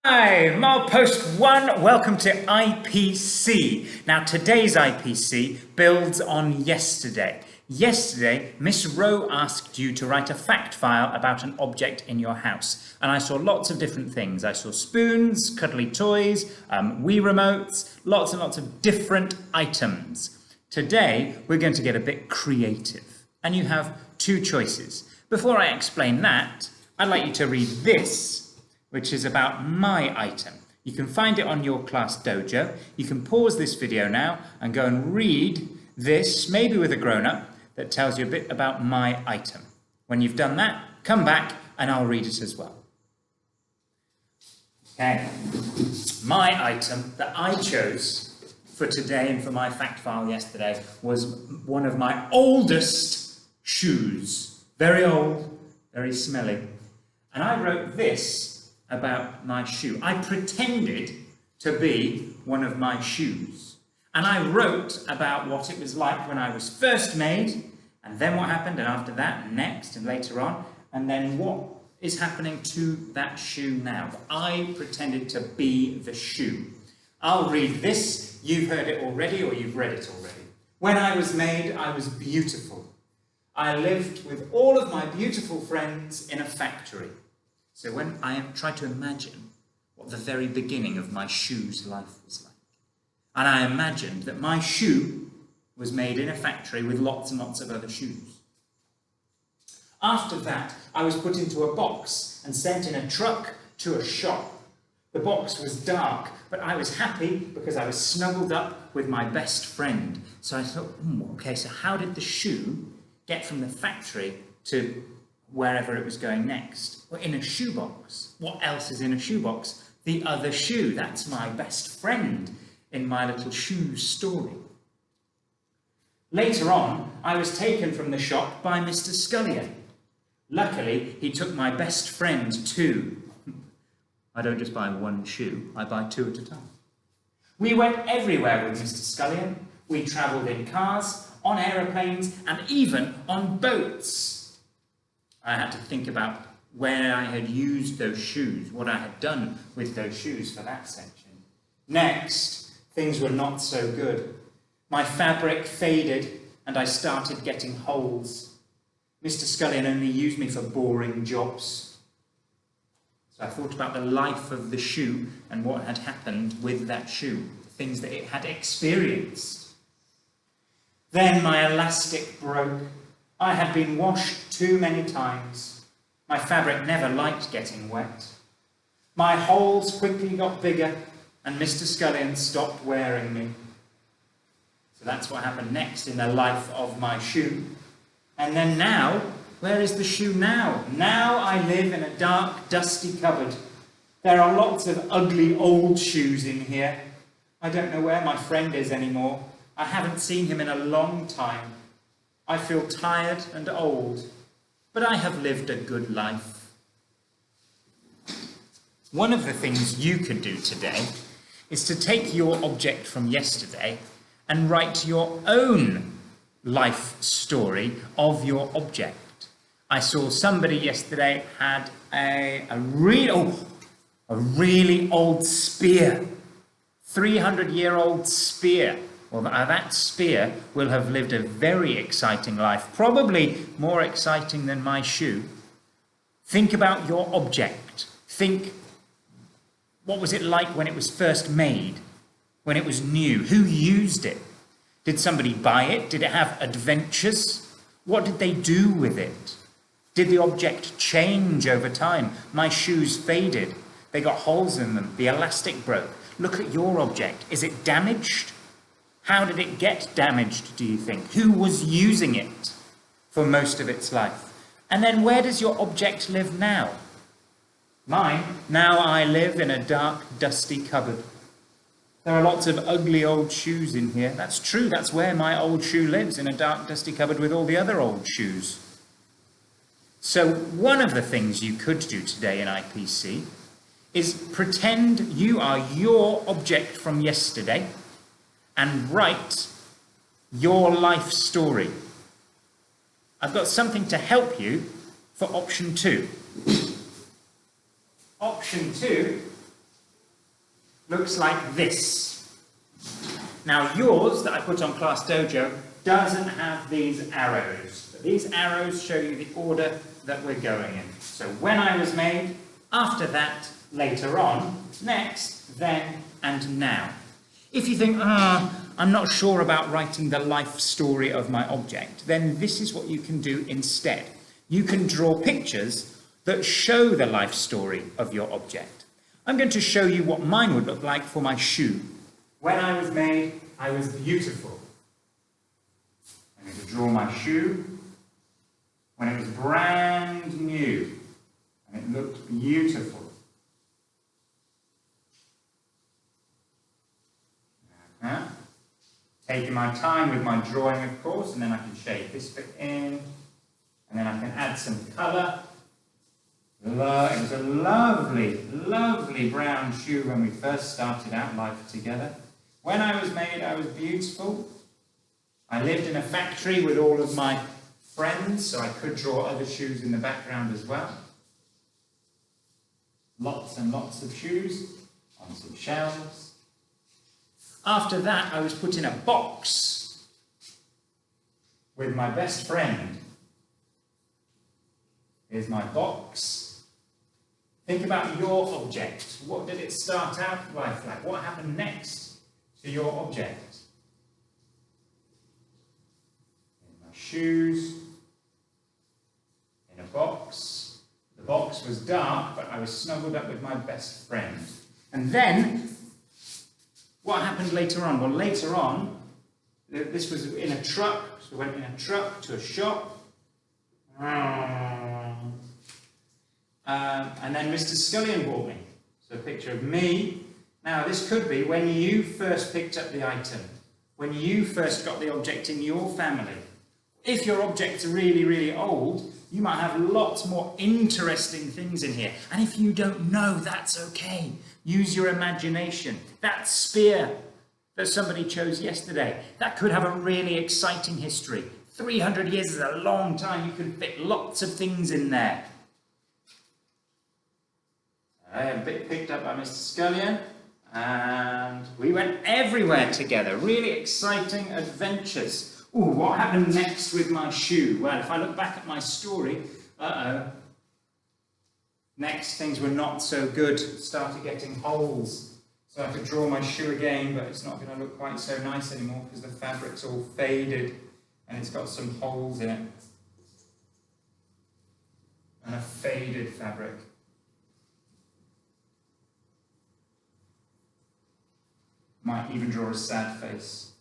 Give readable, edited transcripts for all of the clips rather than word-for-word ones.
Hi, Milepost 1, welcome to IPC. Now today's IPC builds on yesterday. Yesterday, Miss Rowe asked you to write a fact file about an object in your house. And I saw lots of different things. I saw spoons, cuddly toys, Wii remotes, lots and lots of different items. Today, we're going to get a bit creative. And you have two choices. Before I explain that, I'd like you to read this, which is about my item. You can find it on your class dojo. You can pause this video now and go and read this, maybe with a grown-up, that tells you a bit about my item. When you've done that, come back and I'll read it as well. Okay, my item that I chose for today and for my fact file yesterday was one of my oldest shoes. Very old, very smelly. And I wrote this about my shoe. I pretended to be one of my shoes. And I wrote about what it was like when I was first made, and then what happened, and after that, and next, and later on, and then what is happening to that shoe now. I pretended to be the shoe. I'll read this. You've heard it already, or you've read it already. When I was made, I was beautiful. I lived with all of my beautiful friends in a factory. So when I tried to imagine what the very beginning of my shoe's life was like, and I imagined that my shoe was made in a factory with lots and lots of other shoes. After that, I was put into a box and sent in a truck to a shop. The box was dark, but I was happy because I was snuggled up with my best friend. So I thought, okay, so how did the shoe get from the factory to wherever it was going next? Well, in a shoebox. What else is in a shoebox? The other shoe. That's my best friend in my little shoe story. Later on, I was taken from the shop by Mr. Scullion. Luckily, he took my best friend too. I don't just buy one shoe, I buy two at a time. We went everywhere with Mr. Scullion. We travelled in cars, on aeroplanes, and even on boats. I had to think about where I had used those shoes, what I had done with those shoes for that section. Next, things were not so good. My fabric faded and I started getting holes. Mr. Scullion only used me for boring jobs. So I thought about the life of the shoe and what had happened with that shoe, things that it had experienced. Then my elastic broke. I had been washed too many times. My fabric never liked getting wet. My holes quickly got bigger and Mr. Scullion stopped wearing me. So that's what happened next in the life of my shoe. And then now, where is the shoe now? Now I live in a dark, dusty cupboard. There are lots of ugly old shoes in here. I don't know where my friend is anymore. I haven't seen him in a long time. I feel tired and old, but I have lived a good life. One of the things you could do today is to take your object from yesterday and write your own life story of your object. I saw somebody yesterday had a really old spear, 300-year-old spear. Well, that spear will have lived a very exciting life, probably more exciting than my shoe. Think about your object. Think, what was it like when it was first made, when it was new? Who used it? Did somebody buy it? Did it have adventures? What did they do with it? Did the object change over time? My shoes faded. They got holes in them. The elastic broke. Look at your object. Is it damaged? How did it get damaged, do you think? Who was using it for most of its life? And then where does your object live now? Mine, now I live in a dark, dusty cupboard. There are lots of ugly old shoes in here. That's true, that's where my old shoe lives, in a dark, dusty cupboard with all the other old shoes. So one of the things you could do today in IPC is pretend you are your object from yesterday and write your life story. I've got something to help you for option 2. Option 2 looks like this. Now yours, that I put on Class Dojo, doesn't have these arrows. But these arrows show you the order that we're going in. So when I was made, after that, later on, next, then, and now. If you think, I'm not sure about writing the life story of my object, then this is what you can do instead. You can draw pictures that show the life story of your object. I'm going to show you what mine would look like for my shoe. When I was made, I was beautiful. I'm going to draw my shoe when it was brand new and it looked beautiful. Taking my time with my drawing, of course, and then I can shade this bit in, and then I can add some colour. It was a lovely, lovely brown shoe when we first started out life together. When I was made, I was beautiful. I lived in a factory with all of my friends, so I could draw other shoes in the background as well. Lots and lots of shoes on some shelves. After that, I was put in a box with my best friend. Here's my box. Think about your object. What did it start out life like? What happened next to your object? In my shoes, in a box. The box was dark, but I was snuggled up with my best friend. And then, what happened later on? Well, later on, this was in a truck, so we went in a truck to a shop. And then Mr. Scullion bought me. So a picture of me. Now, this could be when you first picked up the item, when you first got the object in your family. If your object's really, really old, you might have lots more interesting things in here. And if you don't know, that's okay. Use your imagination. That spear that somebody chose yesterday, that could have a really exciting history. 300 years is a long time. You can fit lots of things in there. A bit picked up by Mr. Scullion, and we went everywhere together. Really exciting adventures. Ooh, what happened next with my shoe? Well, if I look back at my story, next things were not so good. Started getting holes. So I could draw my shoe again, but it's not going to look quite so nice anymore because the fabric's all faded and it's got some holes in it. And a faded fabric. Might even draw a sad face.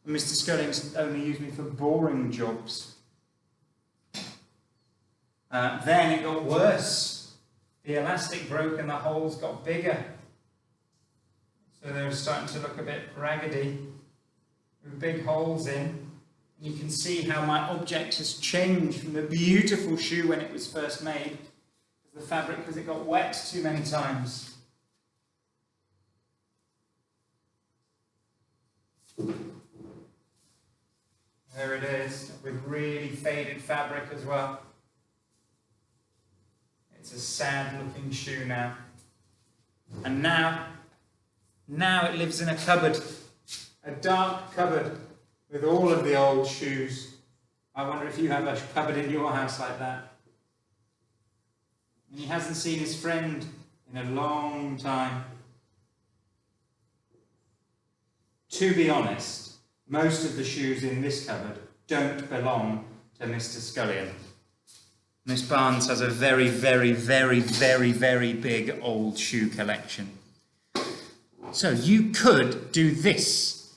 And Mr. Scullion's only used me for boring jobs. Then it got worse. The elastic broke and the holes got bigger. So they were starting to look a bit raggedy, with big holes in. And you can see how my object has changed from the beautiful shoe when it was first made, the fabric, because it got wet too many times. There it is, with really faded fabric as well. It's a sad looking shoe now. And now it lives in a cupboard, a dark cupboard with all of the old shoes. I wonder if you have a cupboard in your house like that. And he hasn't seen his friend in a long time. To be honest, most of the shoes in this cupboard don't belong to Mr. Scullion. Miss Barnes has a very, very, very, very, very big old shoe collection. So you could do this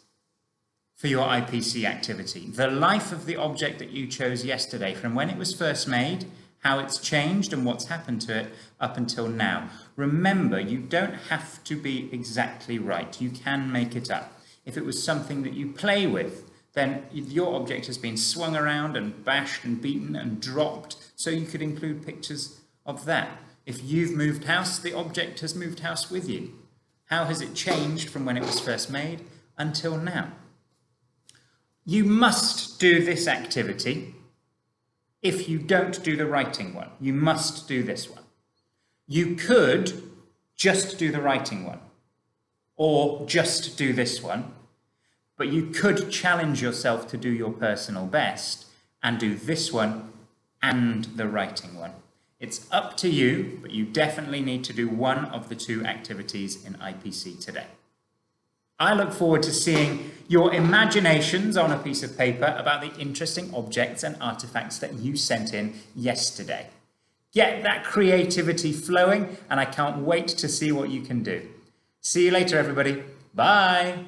for your IPC activity. The life of the object that you chose yesterday, from when it was first made, how it's changed and what's happened to it up until now. Remember, you don't have to be exactly right. You can make it up. If it was something that you play with, then your object has been swung around and bashed and beaten and dropped, so you could include pictures of that. If you've moved house, the object has moved house with you. How has it changed from when it was first made until now? You must do this activity if you don't do the writing one. You must do this one. You could just do the writing one, or just do this one, but you could challenge yourself to do your personal best and do this one and the writing one. It's up to you, but you definitely need to do one of the two activities in IPC today. I look forward to seeing your imaginations on a piece of paper about the interesting objects and artifacts that you sent in yesterday. Get that creativity flowing, and I can't wait to see what you can do. See you later, everybody. Bye.